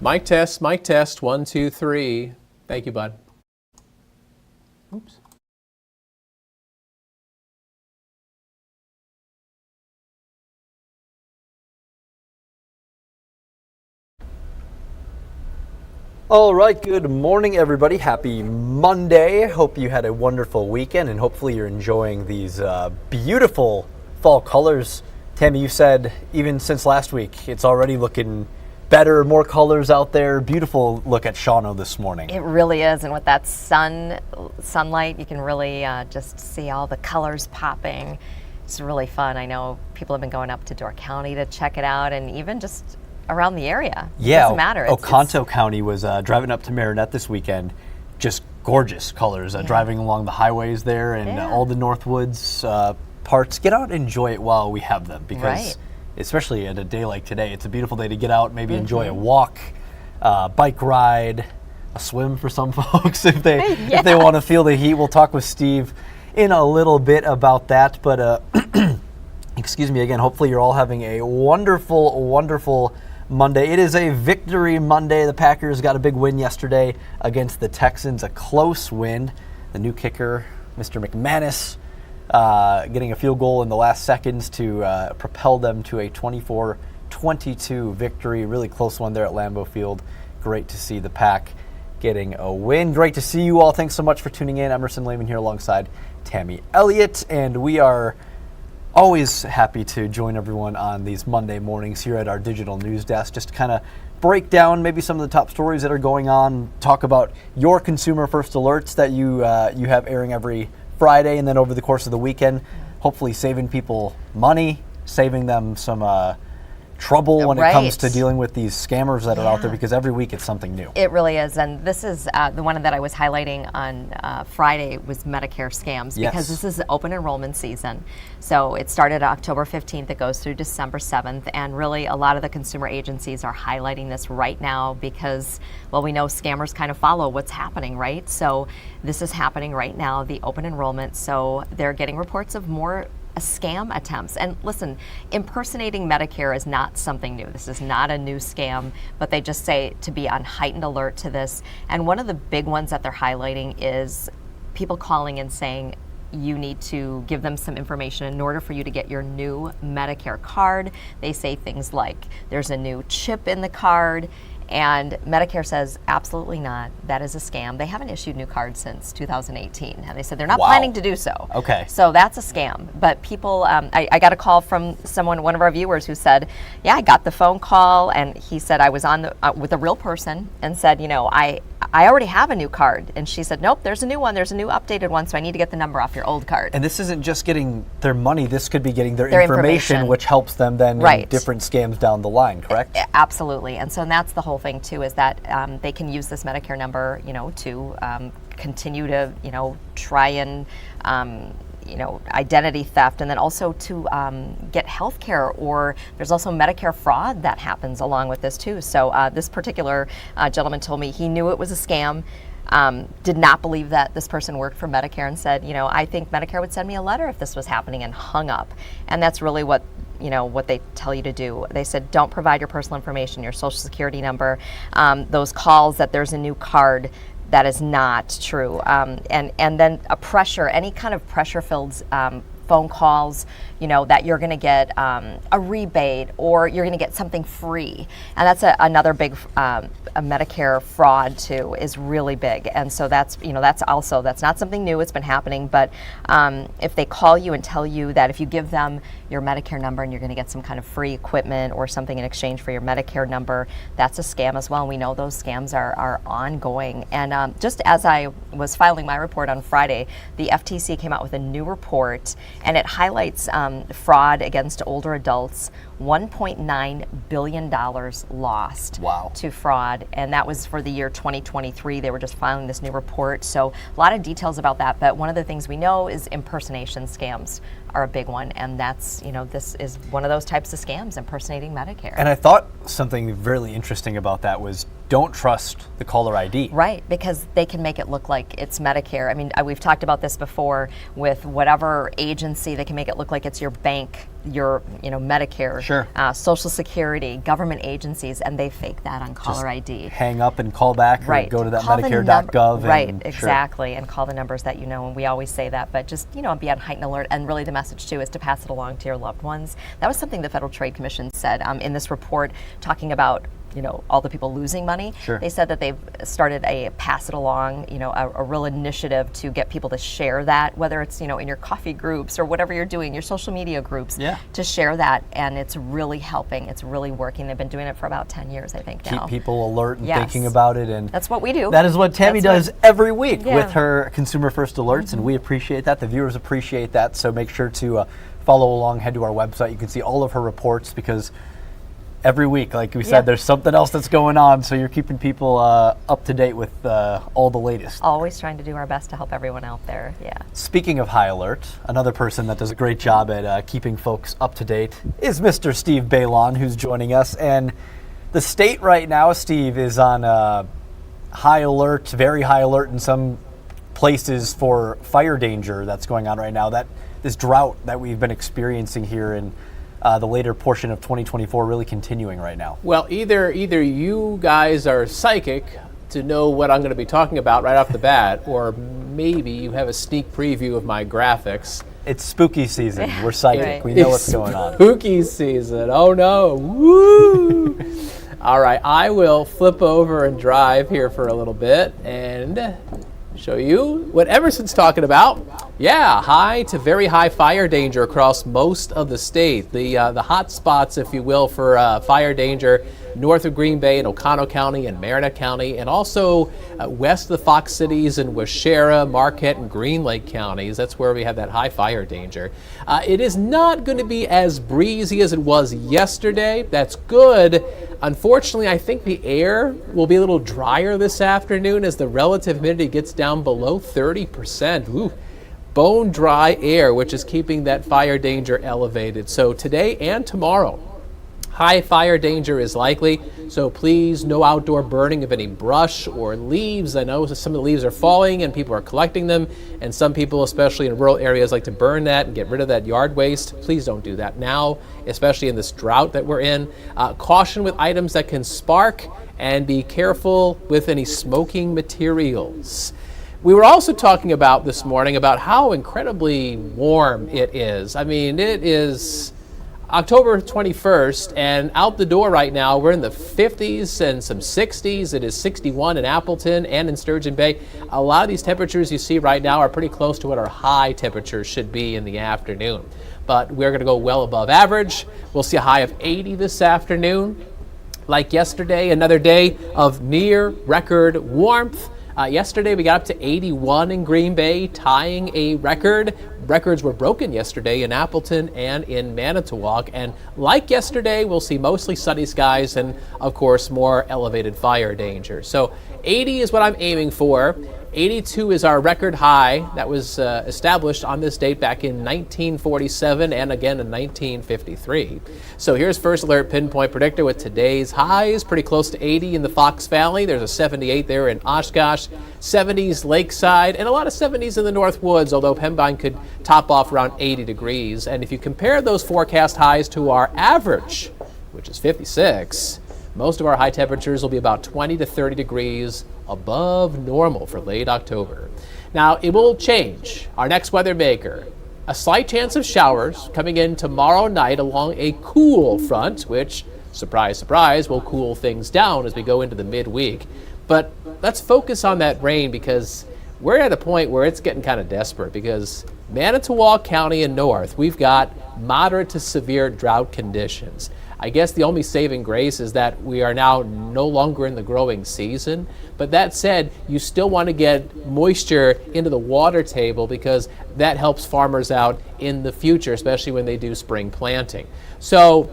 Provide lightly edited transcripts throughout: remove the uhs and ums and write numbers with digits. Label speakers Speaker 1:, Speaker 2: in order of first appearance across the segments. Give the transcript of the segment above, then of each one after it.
Speaker 1: Mic test, 1, 2, 3. Thank you, bud. Oops.
Speaker 2: All right, good morning, everybody. Happy Monday. Hope you had a wonderful weekend, and hopefully you're enjoying these beautiful fall colors. Tammy, you said even since last week, it's already looking better, more colors out there. Beautiful look at Shawano this morning.
Speaker 3: It really is, and with that sunlight, you can really just see all the colors popping. It's really fun. I know people have been going up to Door County to check it out, and even just around the area.
Speaker 2: Yeah,
Speaker 3: it doesn't matter.
Speaker 2: Oconto County was driving up to Marinette this weekend. Just gorgeous colors. Driving along the highways there and all the Northwoods parts. Get out and enjoy it while we have them, because especially at a day like today, it's a beautiful day to get out, maybe enjoy a walk, bike ride, a swim for some folks if they want to feel the heat. We'll talk with Steve in a little bit about that, but excuse me again. Hopefully you're all having a wonderful, wonderful Monday. It is a victory Monday. The Packers got a big win yesterday against the Texans, a close win. The new kicker, Mr. McManus, getting a field goal in the last seconds to propel them to a 24-22 victory. Really close one there at Lambeau Field. Great to see the Pack getting a win. Great to see you all. Thanks so much for tuning in. Emerson Lehman here alongside Tammy Elliott, and we are always happy to join everyone on these Monday mornings here at our digital news desk, just to kind of break down maybe some of the top stories that are going on, talk about your consumer first alerts that you have airing every Friday, and then over the course of the weekend, hopefully saving people money, saving them some trouble when it comes to dealing with these scammers that are out there, because every week it's something new.
Speaker 3: It really is, and this is the one that I was highlighting on Friday was Medicare scams, because this is open enrollment season. So it started October 15th, it goes through December 7th, and really a lot of the consumer agencies are highlighting this right now because, well, we know scammers kind of follow what's happening, right? So this is happening right now, the open enrollment, so they're getting reports of more scam attempts. And listen, impersonating Medicare is not something new. This is not a new scam, but they just say to be on heightened alert to this. And one of the big ones that they're highlighting is people calling and saying you need to give them some information in order for you to get your new Medicare card. They say things like there's a new chip in the card, and Medicare says, absolutely not. That is a scam. They haven't issued new cards since 2018. And they said they're not planning to do so.
Speaker 2: Okay.
Speaker 3: So that's a scam. But people, I got a call from someone, one of our viewers, who said, yeah, I got the phone call. And he said, I was on with a real person and said, you know, I already have a new card. And she said, nope, there's a new one. There's a new updated one. So I need to get the number off your old card.
Speaker 2: And this isn't just getting their money. This could be getting their information, which helps them then in different scams down the line, correct?
Speaker 3: Absolutely. And so that's the whole thing too, is that they can use this Medicare number, you know, to continue to, you know, try and you know, identity theft, and then also to get health care, or there's also Medicare fraud that happens along with this too. So this particular gentleman told me he knew it was a scam, did not believe that this person worked for Medicare, and said, you know, I think Medicare would send me a letter if this was happening, and hung up. And that's really what, you know, what they tell you to do. They said, don't provide your personal information, your social security number, those calls that there's a new card. That is not true. And then a pressure, any kind of pressure-filled phone calls, you know, that you're going to get a rebate or you're going to get something free. And that's another big a Medicare fraud too, is really big. And so that's, you know, that's not something new. It's been happening. But if they call you and tell you that if you give them your Medicare number and you're going to get some kind of free equipment or something in exchange for your Medicare number, that's a scam as well. And we know those scams are ongoing. And just as I was filing my report on Friday, the FTC came out with a new report, and it highlights fraud against older adults. $1.9 billion lost to fraud, and that was for the year 2023. They were just filing this new report, so a lot of details about that. But one of the things we know is impersonation scams are a big one, and that's, you know, this is one of those types of scams, impersonating Medicare.
Speaker 2: And I thought something really interesting about that was don't trust the caller ID.
Speaker 3: Right, because they can make it look like it's Medicare. I mean, we've talked about this before with whatever agency, they can make it look like it's your bank your Medicare,
Speaker 2: Sure.
Speaker 3: Social Security, government agencies, and they fake that on caller ID.
Speaker 2: Hang up and call back, or
Speaker 3: Right.
Speaker 2: go to that
Speaker 3: Call the
Speaker 2: Medicare.gov.
Speaker 3: Right,
Speaker 2: and,
Speaker 3: exactly, and call the numbers that you know, and we always say that, but just, be on heightened alert, and really the message too is to pass it along to your loved ones. That was something the Federal Trade Commission said in this report, talking about all the people losing money.
Speaker 2: Sure.
Speaker 3: They said that they've started a pass it along, a real initiative to get people to share that, whether it's, in your coffee groups or whatever you're doing, your social media groups,
Speaker 2: Yeah.
Speaker 3: to share that, and it's really helping. It's really working. They've been doing it for about 10 years, I think, now.
Speaker 2: Keep people alert and
Speaker 3: Yes.
Speaker 2: thinking about it. And
Speaker 3: That's what we do.
Speaker 2: that is what Tammy does every week
Speaker 3: Yeah.
Speaker 2: with her Consumer First Alerts, and we appreciate that. The viewers appreciate that, so make sure to follow along, head to our website. You can see all of her reports, because every week, like we said, there's something else that's going on, so you're keeping people up to date with all the latest.
Speaker 3: Always trying to do our best to help everyone out there, yeah.
Speaker 2: Speaking of high alert, another person that does a great job at keeping folks up to date is Mr. Steve Bailon, who's joining us. And the state right now, Steve, is on high alert, very high alert in some places for fire danger that's going on right now. That this drought that we've been experiencing here in the later portion of 2024 really continuing right now.
Speaker 1: Well, either you guys are psychic to know what I'm going to be talking about right off the bat, or maybe you have a sneak preview of my graphics.
Speaker 2: It's spooky season. We're psychic.
Speaker 3: Right.
Speaker 2: We know what's going on.
Speaker 1: Spooky season. Oh no. Woo! All right, I will flip over and drive here for a little bit and show you what Emerson's talking about. Yeah, high to very high fire danger across most of the state. The hot spots, if you will, for fire danger north of Green Bay in Oconto County and Marinette County, and also west of the Fox Cities in Waushara, Marquette, and Green Lake counties. That's where we have that high fire danger. It is not going to be as breezy as it was yesterday. That's good. Unfortunately, I think the air will be a little drier this afternoon as the relative humidity gets down below 30%. Ooh. Bone dry air, which is keeping that fire danger elevated. So today and tomorrow, high fire danger is likely, so please no outdoor burning of any brush or leaves. I know some of the leaves are falling and people are collecting them, and some people, especially in rural areas, like to burn that and get rid of that yard waste. Please don't do that now, especially in this drought that we're in. Caution with items that can spark, and be careful with any smoking materials. We were also talking about this morning about how incredibly warm it is. I mean, it is October 21st, and out the door right now, we're in the 50s and some 60s. It is 61 in Appleton and in Sturgeon Bay. A lot of these temperatures you see right now are pretty close to what our high temperatures should be in the afternoon. But we're going to go well above average. We'll see a high of 80 this afternoon. Like yesterday, another day of near record warmth. Yesterday we got up to 81 in Green Bay, tying a record. Records were broken yesterday in Appleton and in Manitowoc. And like yesterday, we'll see mostly sunny skies and, of course, more elevated fire danger. So 80 is what I'm aiming for. 82 is our record high that was established on this date back in 1947 and again in 1953. So here's First Alert Pinpoint Predictor with today's highs, pretty close to 80 in the Fox Valley. There's a 78 there in Oshkosh, 70s Lakeside, and a lot of 70s in the North Woods, although Pembine could top off around 80 degrees. And if you compare those forecast highs to our average, which is 56, most of our high temperatures will be about 20 to 30 degrees above normal for late October. Now, it will change. Our next weather maker, a slight chance of showers coming in tomorrow night along a cool front, which, surprise, surprise, will cool things down as we go into the midweek. But let's focus on that rain, because we're at a point where it's getting kind of desperate, because Manitowoc County and north, we've got moderate to severe drought conditions. I guess the only saving grace is that we are now no longer in the growing season. But that said, you still want to get moisture into the water table, because that helps farmers out in the future, especially when they do spring planting. So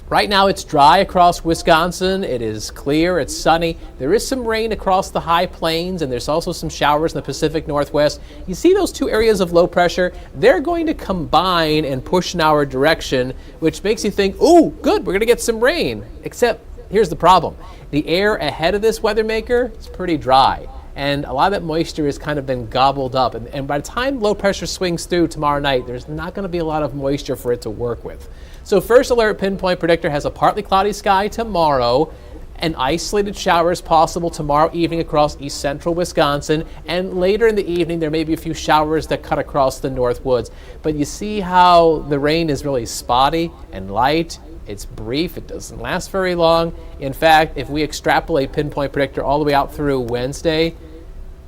Speaker 1: right now it's dry across Wisconsin. It is clear, it's sunny. There is some rain across the high plains, and there's also some showers in the Pacific Northwest. You see those two areas of low pressure? They're going to combine and push in our direction, which makes you think, oh, good, we're going to get some rain. Except here's the problem. The air ahead of this weather maker is pretty dry. and a lot of that moisture has kind of been gobbled up. And by the time low pressure swings through tomorrow night, there's not going to be a lot of moisture for it to work with. So first alert pinpoint predictor has a partly cloudy sky tomorrow, and isolated showers possible tomorrow evening across east central Wisconsin, and later in the evening there may be a few showers that cut across the north woods. But you see how the rain is really spotty and light. It's brief, it doesn't last very long. In fact, if we extrapolate pinpoint predictor all the way out through Wednesday,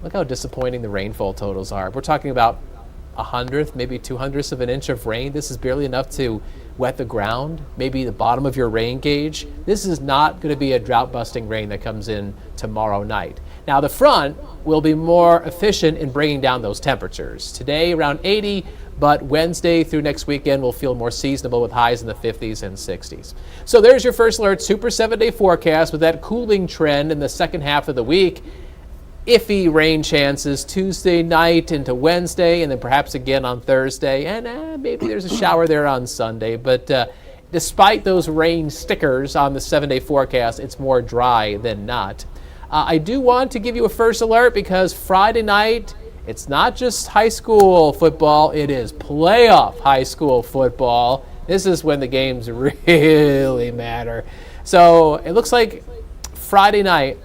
Speaker 1: look how disappointing the rainfall totals are. We're talking about 100th, maybe 200ths of an inch of rain. This is barely enough to wet the ground, maybe the bottom of your rain gauge. This is not going to be a drought-busting rain that comes in tomorrow night. Now, the front will be more efficient in bringing down those temperatures. Today, around 80, but Wednesday through next weekend will feel more seasonable with highs in the 50s and 60s. So there's your first alert super 7-day forecast with that cooling trend in the second half of the week. Iffy rain chances Tuesday night into Wednesday, and then perhaps again on Thursday, and maybe there's a shower there on Sunday. But despite those rain stickers on the 7-day forecast, it's more dry than not. I do want to give you a first alert because Friday night, it's not just high school football, it is playoff high school football. This is when the games really matter. So it looks like Friday night,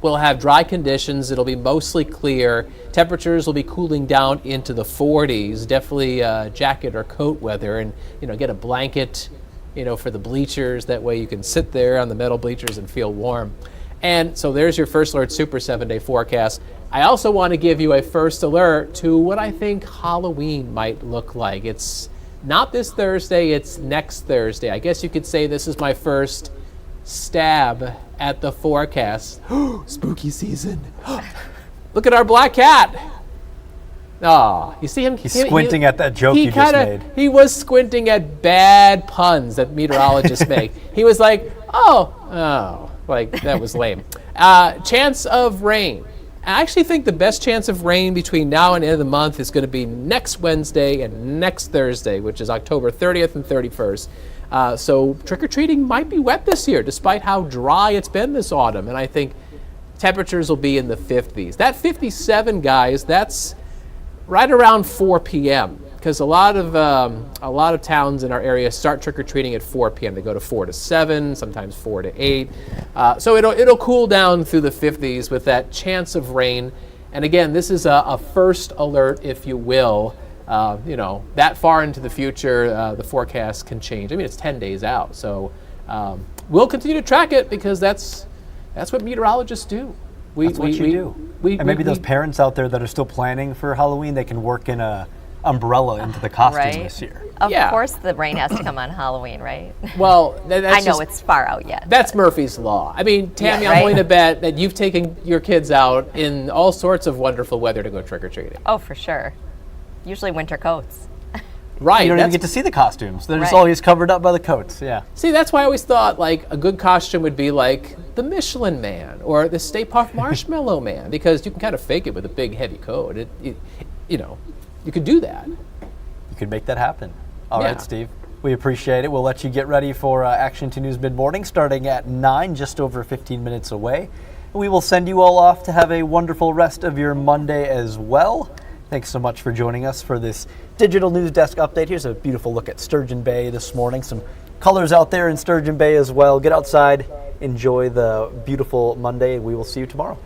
Speaker 1: we'll have dry conditions. It'll be mostly clear. Temperatures will be cooling down into the 40s. Definitely jacket or coat weather, and get a blanket, for the bleachers. That way you can sit there on the metal bleachers and feel warm. And so there's your first alert super 7-day forecast. I also want to give you a first alert to what I think Halloween might look like. It's not this Thursday, it's next Thursday. I guess you could say this is my first stab at the forecast. Spooky season. Look at our black cat. Oh, you see him?
Speaker 2: He's squinting at that joke you just made.
Speaker 1: He was squinting at bad puns that meteorologists make. He was like, like that was lame. Chance of rain. I actually think the best chance of rain between now and the end of the month is going to be next Wednesday and next Thursday, which is October 30th and 31st. So trick-or-treating might be wet this year, despite how dry it's been this autumn. And I think temperatures will be in the 50s. That 57, guys, that's right around 4 p.m. Because a lot of towns in our area start trick-or-treating at 4 p.m. They go to 4 to 7, sometimes 4 to 8. So it'll cool down through the 50s with that chance of rain. And again, this is a first alert, if you will. That far into the future, the forecast can change. I mean, it's 10 days out. So we'll continue to track it because that's what meteorologists do.
Speaker 2: That's what you do. And maybe those parents out there that are still planning for Halloween, they can work in a umbrella into the costume this year.
Speaker 3: Of course the rain has to come on Halloween, right?
Speaker 1: Well,
Speaker 3: I know it's far out yet.
Speaker 1: That's Murphy's Law. I mean, Tammy, I'm willing to bet that you've taken your kids out in all sorts of wonderful weather to go trick-or-treating.
Speaker 3: Oh, for sure. Usually winter coats.
Speaker 1: Right.
Speaker 2: You don't even get to see the costumes. They're just always covered up by the coats. Yeah.
Speaker 1: See, that's why I always thought like a good costume would be like the Michelin Man or the Stay Puft Marshmallow Man, because you can kind of fake it with a big heavy coat. You could do that.
Speaker 2: You could make that happen. All right, Steve. We appreciate it. We'll let you get ready for Action 2 News Mid-Morning starting at 9, just over 15 minutes away. We will send you all off to have a wonderful rest of your Monday as well. Thanks so much for joining us for this Digital News Desk update. Here's a beautiful look at Sturgeon Bay this morning. Some colors out there in Sturgeon Bay as well. Get outside, enjoy the beautiful Monday, and we will see you tomorrow.